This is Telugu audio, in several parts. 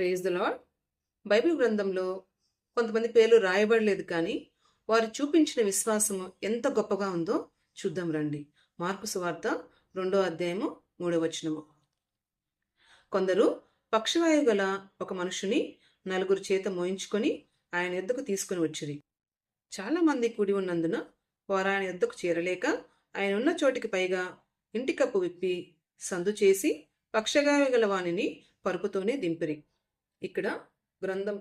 Praise the lord. బైబిల్ గ్రంథంలో కొంతమంది పేర్లు రాయబడలేదు, కానీ వారు చూపించిన విశ్వాసము ఎంత గొప్పగా ఉందో చూద్దాం రండి. మార్కు సువార్త 2వ అధ్యాయము 3వ వచనము. కొందరు పక్షవాయువు గల ఒక మనుషుని నలుగురు చేత మోయించుకొని ఆయన యొద్దకు తీసుకుని వచ్చిరి. చాలా మంది కూడి ఉన్నందున వారు ఆయన యొద్దకు చేరలేక ఆయన ఉన్న చోటికి పైగా ఇంటి కప్పు విప్పి సందు చేసి పక్షవాయువు గల వానిని పరుపుతోనే దింపిరి. ఇక్కడ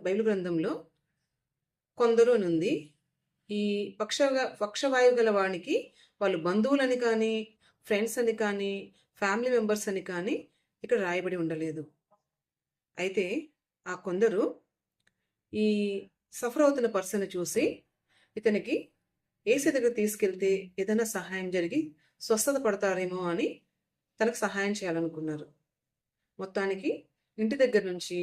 బైబిల్ గ్రంథంలో కొందరు నుండి ఈ పక్షవాయువు గల వానికి వాళ్ళు బంధువులని కానీ, ఫ్రెండ్స్ అని కానీ, ఫ్యామిలీ మెంబర్స్ అని కానీ ఇక్కడ రాయబడి ఉండలేదు. అయితే ఆ కొందరు ఈ సఫర్ అవుతున్న పర్సన్ చూసి ఇతనికి ఏసీ దగ్గర తీసుకెళ్తే ఏదైనా సహాయం జరిగి స్వస్థత పడతారేమో అని తనకు సహాయం చేయాలనుకున్నారు. మొత్తానికి ఇంటి దగ్గర నుంచి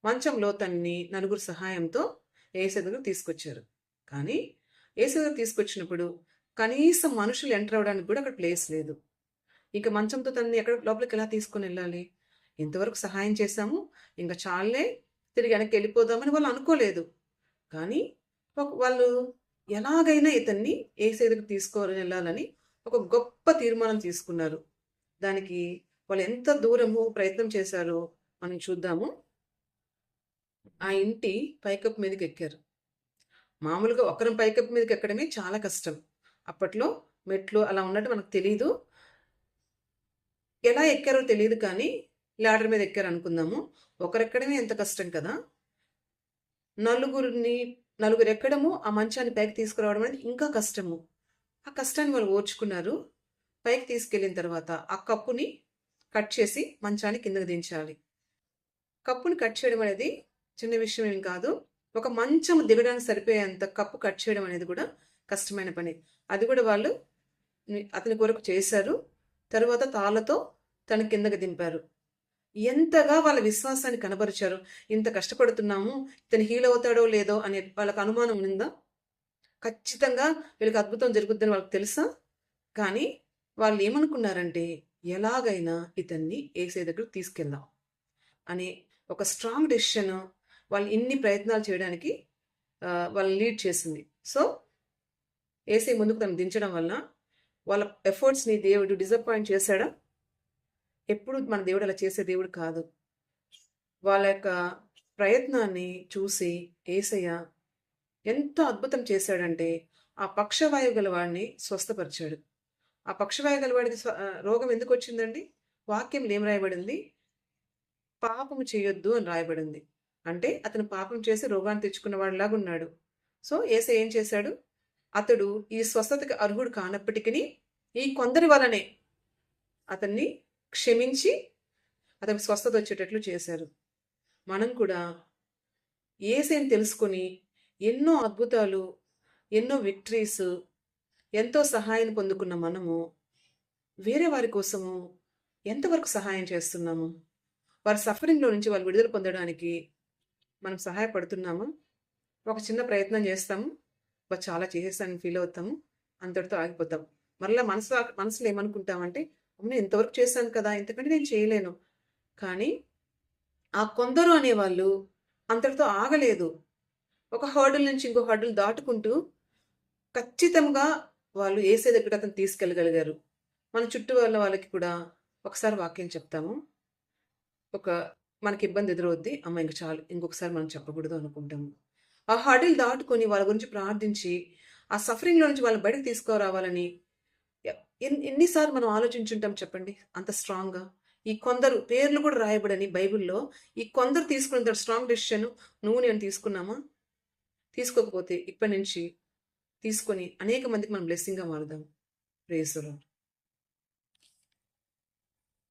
మంచంలో తన్ని నలుగురు సహాయంతో ఏసీ దగ్గర తీసుకొచ్చారు. కానీ ఏసీ దగ్గర తీసుకొచ్చినప్పుడు కనీసం మనుషులు ఎంటర్ అవ్వడానికి కూడా అక్కడ ప్లేస్ లేదు. ఇంకా మంచంతో తన్ని ఎక్కడ లోపలికి ఎలా తీసుకొని వెళ్ళాలి? ఇంతవరకు సహాయం చేశాము, ఇంకా చాలే, తిరిగి వెనక్కి వెళ్ళిపోదామని వాళ్ళు అనుకోలేదు. కానీ వాళ్ళు ఎలాగైనా ఇతన్ని ఏసీ దగ్గర తీసుకొని వెళ్ళాలని ఒక గొప్ప తీర్మానం తీసుకున్నారు. దానికి వాళ్ళు ఎంత దూరము ప్రయత్నం చేశారో మనం చూద్దాము. ఆ ఇంటి పైకప్పు మీదకి ఎక్కారు. మామూలుగా ఒకరి పైకప్పు మీదకి ఎక్కడమే చాలా కష్టం. అప్పట్లో మెట్లు అలా ఉన్నట్టు మనకు తెలియదు, ఎలా ఎక్కారో తెలియదు, కానీ ల్యాడర్ మీద ఎక్కారు అనుకుందాము. ఒకరెక్కడమే ఎంత కష్టం కదా. నలుగురు ఎక్కడము, ఆ మంచాన్ని పైకి తీసుకురావడం అనేది ఇంకా కష్టము. ఆ కష్టాన్ని వాళ్ళు ఓర్చుకున్నారు. పైకి తీసుకెళ్ళిన తర్వాత ఆ కప్పుని కట్ చేసి మంచాన్ని కిందకి దించాలి. కప్పుని కట్ చేయడం అనేది చిన్న విషయం ఏం కాదు. ఒక మంచం దిగడానికి సరిపోయేంత కప్పు కట్ చేయడం అనేది కూడా కష్టమైన పని. అది కూడా వాళ్ళు అతని కొరకు చేశారు. తర్వాత తాళ్ళతో తన కిందకి దింపారు. ఎంతగా వాళ్ళ విశ్వాసాన్ని కనబరిచారు. ఇంత కష్టపడుతున్నాము, ఇతను హీల్ అవుతాడో లేదో అనే వాళ్ళకి అనుమానం ఉందా? ఖచ్చితంగా వీళ్ళకి అద్భుతం జరుగుద్దని వాళ్ళకి తెలుసా? కానీ వాళ్ళు ఏమనుకున్నారంటే, ఎలాగైనా ఇతన్ని ఏసై దగ్గరకు తీసుకెళ్దాం అనే ఒక స్ట్రాంగ్ డెసిషన్ వాళ్ళు ఇన్ని ప్రయత్నాలు చేయడానికి వాళ్ళని లీడ్ చేసింది. సో ఏసై ముందుకు తను దించడం వల్ల వాళ్ళ ఎఫర్ట్స్ని దేవుడు డిసప్పాయింట్ చేశాడా? ఎప్పుడు మన దేవుడు అలా చేసే దేవుడు కాదు. వాళ్ళ యొక్క ప్రయత్నాన్ని చూసి ఏసయ్య ఎంత అద్భుతం చేశాడంటే, ఆ పక్షవాయువు గల వాడిని స్వస్థపరిచాడు. ఆ పక్షవాయువు గల వాడికి రోగం ఎందుకు వచ్చిందండి? వాక్యంలో ఏం రాయబడింది? పాపము చేయొద్దు అని రాయబడింది. అంటే అతను పాపం చేసి రోగాన్ని తెచ్చుకున్న వాడిలాగా ఉన్నాడు. సో ఏసై ఏం చేశాడు? అతడు ఈ స్వస్థతకి అర్హుడు కానప్పటికీ ఈ కొందరి వలనే అతన్ని క్షమించి అతనికి స్వస్థత వచ్చేటట్లు చేశారు. మనం కూడా ఏసైని తెలుసుకొని ఎన్నో అద్భుతాలు, ఎన్నో విక్టరీస్, ఎంతో సహాయం పొందుకున్న మనము వేరే వారి కోసము ఎంతవరకు సహాయం చేస్తున్నాము? వారి సఫరింగ్లో నుంచి వాళ్ళు విడుదల పొందడానికి మనం సహాయపడుతున్నామా? ఒక చిన్న ప్రయత్నం చేస్తాము, చాలా చేసేసాను ఫీల్ అవుతాము, అంతటితో ఆగిపోతాం. మరలా మనసులో ఏమనుకుంటామంటే, అమ్మ ఇంతవరకు చేశాను కదా, ఇంతకంటే నేను చేయలేను. కానీ ఆ కొందరు అనేవాళ్ళు అంతటితో ఆగలేదు. ఒక హర్డుల్ నుంచి ఇంకో హర్డుల్ దాటుకుంటూ ఖచ్చితంగా వాళ్ళు ఏసై దగ్గర అతను తీసుకెళ్ళగలిగారు. మన చుట్టూ వాళ్ళకి కూడా ఒకసారి వాక్యం చెప్తాము, మనకి ఇబ్బంది ఎదురవుద్ది, అమ్మ ఇంక చాలు, ఇంకొకసారి మనం చెప్పకూడదు అనుకుంటాము. ఆ హర్డిల్ దాటుకొని వాళ్ళ గురించి ప్రార్థించి ఆ సఫరింగ్లో నుంచి వాళ్ళని బయటకు తీసుకురావాలని ఎన్నిసార్లు మనం ఆలోచించుంటాం చెప్పండి, అంత స్ట్రాంగ్గా. ఈ కొందరు పేర్లు కూడా రాయబడని బైబిల్లో ఈ కొందరు తీసుకున్న స్ట్రాంగ్ డెసిషన్ నువ్వు నేను తీసుకున్నామా? తీసుకోకపోతే ఇప్పటి నుంచి తీసుకొని అనేక మందికి మనం బ్లెస్సింగ్గా మారుదాం. Praise the lord.